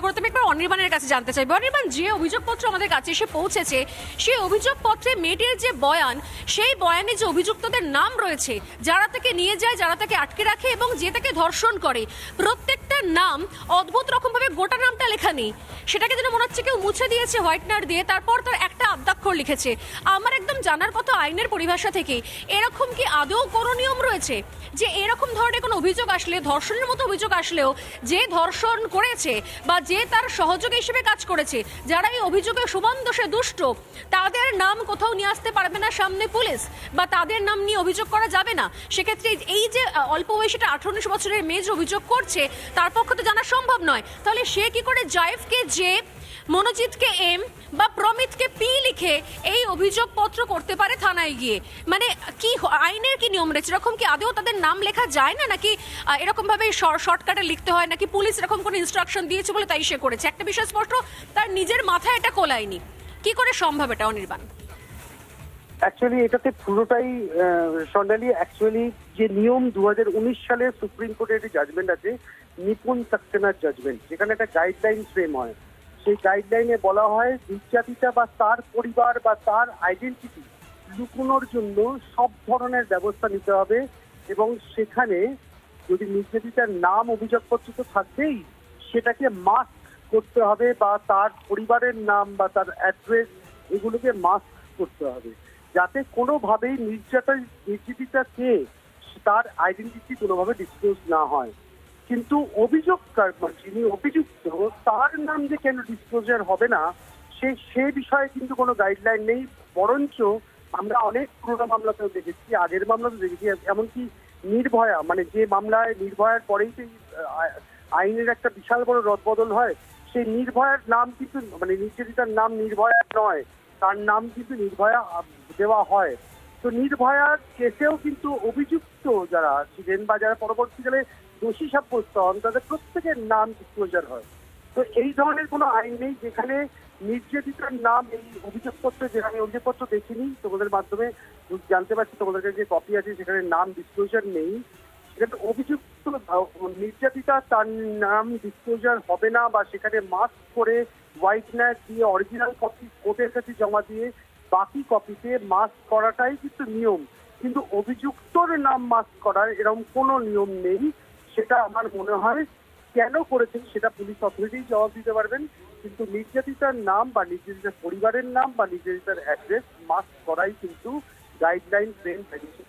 গোটাগুড়ি আমি একবার অনির্বাণের কাছে জানতে চাইবো। অনির্বাণ, যে অভিযোগপত্র আমাদের কাছে এসে পৌঁছেছে সেই অভিযোগপত্রে মেয়েটির যে বয়ান, সেই বয়ানে যে অভিযুক্তদের নাম রয়েছে, যারা তাকে নিয়ে যায়, যারা তাকে আটকে রাখে এবং যে তাকে ধর্ষণ করে, প্রত্যেকটা নাম অদ্ভুত রকম ভাবে গোটা নামটা লেখা নেই, সেটাকে যেন মনে হচ্ছে কেউ মুছে দিয়েছে হোয়াইটনার দিয়ে, তারপর তার একটা আদ্যাক্ষর লিখেছে। আমার একদম জানার কথা আইনের পরিভাষা থেকে, এরকম কি আদৌ কোনো নিয়ম রয়েছে যে এরকম ধরনের কোনো অভিযোগ আসলে, ধর্ষণের মতো অভিযোগ আসলেও, যে ধর্ষণ করেছে বা যে তার সহযোগী হিসেবে কাজ করেছে, যারা এই অভিযোগে সমান দোষে দুষ্ট, তাদের নাম কোথাও নিয়ে আসতে পারবে না সামনে পুলিশ, বা তাদের নাম নিয়ে অভিযোগ করা যাবে না? সেক্ষেত্রে এই যে অল্প বয়সীটা 18 বছরের মেয়ে যে অভিযোগ করছে, তার পক্ষে তো জানা সম্ভব নয়। তাহলে সে কি করে জায়েফকে জে, মনোজিৎকে এম বা প্রমিতকে পি লিখে এই অভিযোগপত্র করতে পারে থানায় গিয়ে? মানে কি আইনের কি নিয়ম রয়েছে? এরকম কি আদৌ তাদের নাম লেখা যায় না, নাকি এরকম ভাবে শর্টকাটে লিখতে হয়, নাকি পুলিশ এরকম কোনো ইনস্ট্রাকশন দিয়েছে বলে তাই সে করেছে? একটা বিষয় স্পষ্ট, তার নিজের মাথায় এটা কোলায়নি। কি করে সম্ভব এটা, অনির্বাণ? অ্যাকচুয়ালি এটাতে পুরোটাই স্বর্ণালী, অ্যাকচুয়ালি যে নিয়ম 2019 সালে সুপ্রিম কোর্টের একটি জাজমেন্ট আছে, নিপুণ সাক্সেনার জাজমেন্ট, যেখানে একটা গাইডলাইন ফ্রেম হয়। সেই গাইডলাইনে বলা হয় নির্যাতিতা বা তার পরিবার বা তার আইডেন্টিটি লুকোনোর জন্য সব ধরনের ব্যবস্থা নিতে হবে, এবং সেখানে যদি নির্যাতিতার নাম অভিযোগপত্র তো থাকবেই, সেটাকে মাস্ক করতে হবে, বা তার পরিবারের নাম বা তার অ্যাড্রেস এগুলোকে মাস্ক করতে হবে, যাতে কোনোভাবেই নির্যাতিতা কে, তার আইডেন্টিটি কোনোভাবে ডিসক্লোজ না হয়। কিন্তু অভিযোগকার, যিনি অভিযুক্ত, তার নাম যে কেন ডিসক্লোজার হবে না, সে বিষয়ে কিন্তু কোনো গাইডলাইন নেই। বরঞ্চ আমরা অনেক পুরোনো মামলাতেও দেখেছি, আগের মামলাতেও দেখেছি, এমনকি নির্ভয়া, মানে যে মামলায় নির্ভয়ার পরেই তো আইনের একটা বিশাল বড় রদবদল হয়, সেই নির্ভয়ার নাম কিন্তু, মানে নির্যাতিতার নাম নির্ভয়া নয়, তার নাম কিন্তু নির্ভয়া দেওয়া হয়। তো নির্ভয়ার কেসেও কিন্তু অভিযুক্ত যারা ছিলেন বা যারা পরবর্তীকালে দোষী সাব্যস্ত হন, তাদের প্রত্যেকের নাম ডিসক্লোজার হয়। তো এই ধরনের কোনো আইন নেই যেখানে নির্যাতিতার নাম এই অভিযোগপত্রে, যে আমি অভিযোগপত্র দেখিনি, তোমাদের মাধ্যমে জানতে পারছি, তোমাদের কাছে যে কপি আছে সেখানে নাম ডিসক্লোজার নেই। সেখানে অভিযুক্ত নির্যাতিতা, তার নাম ডিসক্লোজার হবে না, বা সেখানে মাস্ক করে হোয়াইটনার দিয়ে অরিজিনাল কপি কোর্টের কাছে জমা দিয়ে বাকি কপিতে মাস্ক করাটাই কিন্তু নিয়ম। কিন্তু অভিযুক্তর নাম মাস্ক করার এরকম কোনো নিয়ম নেই। সেটা আমার মনে হয় কেন করেছেন সেটা পুলিশ অথরিটি জবাব দিতে পারবেন, কিন্তু নির্যাতিতার নাম বা নির্যাতিতার পরিবারের নাম বা নির্যাতিতার অ্যাড্রেস মাস্ক করাই কিন্তু গাইডলাইন ফ্রেম হয়েছে।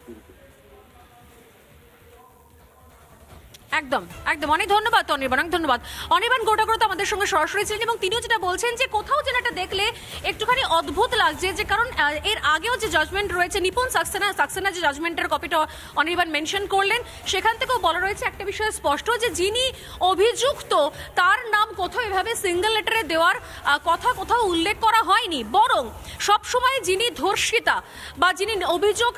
একদম একদম, অনেক ধন্যবাদ অনির্বাণ, অনেক ধন্যবাদ। অনির্বাণ গোটাগুড়ি আমাদের সঙ্গে সরাসরি ছিলেন এবং তিনিও যেটা বলছেন যে কোথাও যেন এটা দেখলে একটুখানি অদ্ভুত লাগছে, যে কারণ এর আগেও যে জাজমেন্ট রয়েছে, নিপুণ সাক্সেনা যে জাজমেন্টের কপিটা অনির্বাণ মেনশন করলেন, সেখান থেকেও বলা রয়েছে একটা বিষয় স্পষ্ট, যে যিনি অভিযুক্ত তার নাম কোথাও এভাবে সিঙ্গেল লেটারে দেওয়ার কথা কোথাও উল্লেখ করা হয়নি, বরং সবসময় যিনি ধর্ষিতা বা যিনি অভিযোগ,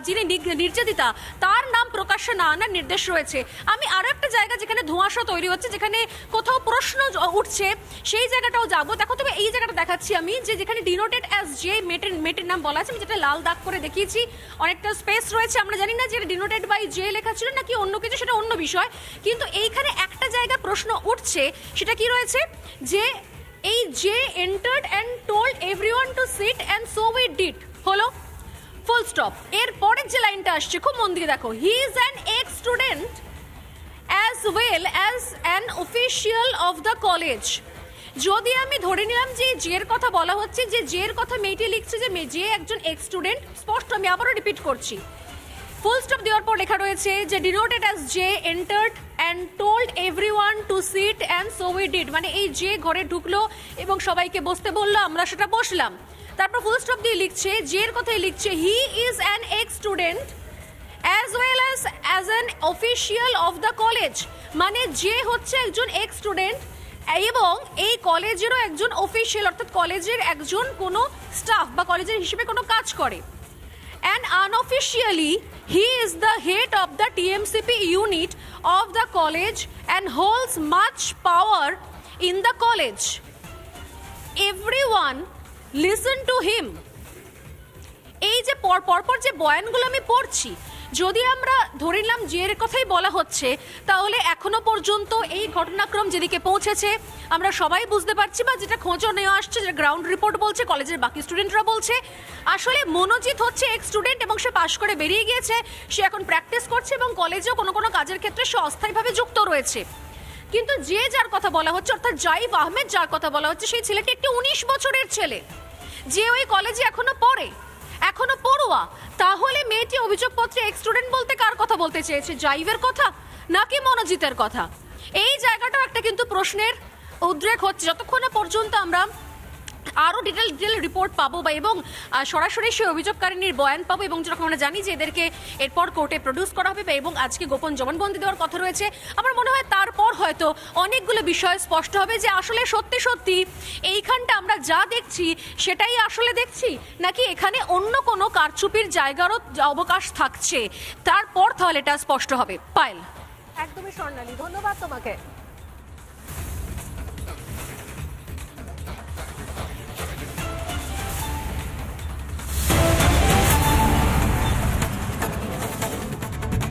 যিনি নির্যাতিতা, তার নাম প্রকাশ্যে না আনার নির্দেশ রয়েছে। আমি আরো একটা জায়গা যেখানে ধোঁয়াশা তৈরি হচ্ছে, যেখানে কোথাও প্রশ্ন উঠছে, সেই জায়গাটাও যাবো। দেখো তবে এই জায়গাটা দেখাচ্ছি আমি, যে যেখানে ডিনোটেড অ্যাজ যে মেটের নাম বলা আছে, আমি যেটা লাল দাগ করে দেখিয়েছি, অনেকটা স্পেস রয়েছে, আমরা জানি না যে ডিনোটেড বাই জে লেখা ছিল নাকি অন্য কিছু, সেটা অন্য বিষয়। কিন্তু এইখানে একটা জায়গা প্রশ্ন উঠছে, সেটা কি রয়েছে, যে এই J entered and told everyone to sit and so we did, হলো ফুল স্টপ। এর পরের যে লাইনটা আসছে, খুব মন দিয়ে দেখো, he is an ex student as well as an official of the college। যদি আমি ধরে নিলাম যে জের কথা বলা হচ্ছে, যে জের কথা মেয়েটি লিখছে, যে যে একজন এক্স স্টুডেন্ট, স্পষ্ট, আমি আবারও রিপিট করছি, ফুল স্টপ দেওয়ার পর লেখা রয়েছে যে denoted as J entered and told everyone to sit and so we did, মানে এই যে ঘরে ঢুকলো এবং সবাইকে বসতে বললো, আমরা সেটা বসলাম। তারপর ফুল স্টপ দিয়ে লিখছে, জের কথাই লিখছে, he is an ex student as well as an official of the college, মানে যে হচ্ছে একজন এক্স স্টুডেন্ট এবং এই কলেজেরও একজন অফিসিয়াল, অর্থাৎ কলেজের একজন কোনো স্টাফ বা কলেজের হিসেবে কোনো কাজ করে। and unofficially he is the head of the TMCP unit of the college and holds much power in the college. Everyone listen to him। এই যে পরপর যে বয়ানগুলো আমি পড়ছি, যদি আমরা ধরে নিলাম যে এর কথাই বলা হচ্ছে, তাহলে এখনো পর্যন্ত এই ঘটনাক্রম যেদিকে পৌঁছেছে আমরা সবাই বুঝতে পারছি, বা যেটা খোঁজও নেওয়া আসছে, যে গ্রাউন্ড রিপোর্ট বলছে, কলেজের বাকি স্টুডেন্টরা বলছে, আসলে মনোজিৎ হচ্ছে এক স্টুডেন্ট এবং সে পাশ করে বেরিয়ে গিয়েছে, সে এখন প্র্যাকটিস করছে এবং কলেজেও কোনো কোনো কাজের ক্ষেত্রে সে অস্থায়ীভাবে যুক্ত রয়েছে। কিন্তু যে যার কথা বলা হচ্ছে, অর্থাৎ জাইব আহমেদ যার কথা বলা হচ্ছে, সেই ছেলেটি একটি 19 বছরের ছেলে, যে ওই কলেজে এখনো পড়ে, এখনো পড়ুয়া। তাহলে মেয়েটি অভিযোগপত্রে এক্স স্টুডেন্ট বলতে কার কথা বলতে চেয়েছে? জাইবের কথা নাকি মনোজিতের কথা? এই জায়গাটাও একটা কিন্তু প্রশ্নের উদ্রেক হচ্ছে। যতক্ষণ না পর্যন্ত আমরা আরো ডিটেল রিপোর্ট পাবো বা এবং সরাসরি সেই অভিযোগকারিনীর বয়ান পাবো, এবং যখন আমরা জানি যে এদেরকে এরপর কোর্টে প্রডিউস করা হবে বা এবং আজকে গোপন জবানবন্দি দেওয়ার কথা রয়েছে, আমার মনে হয় তারপর হয়তো অনেকগুলো বিষয় স্পষ্ট হবে যে আসলে সত্যি সত্যি এইখানটা আমরা যা দেখছি সেটাই আসলে দেখছি, নাকি এখানে অন্য কোনো কারচুপির জায়গারও অবকাশ থাকছে। তারপর তাহলে এটা স্পষ্ট হবে। পায়েল। একদমই স্বর্ণালী, ধন্যবাদ তোমাকে।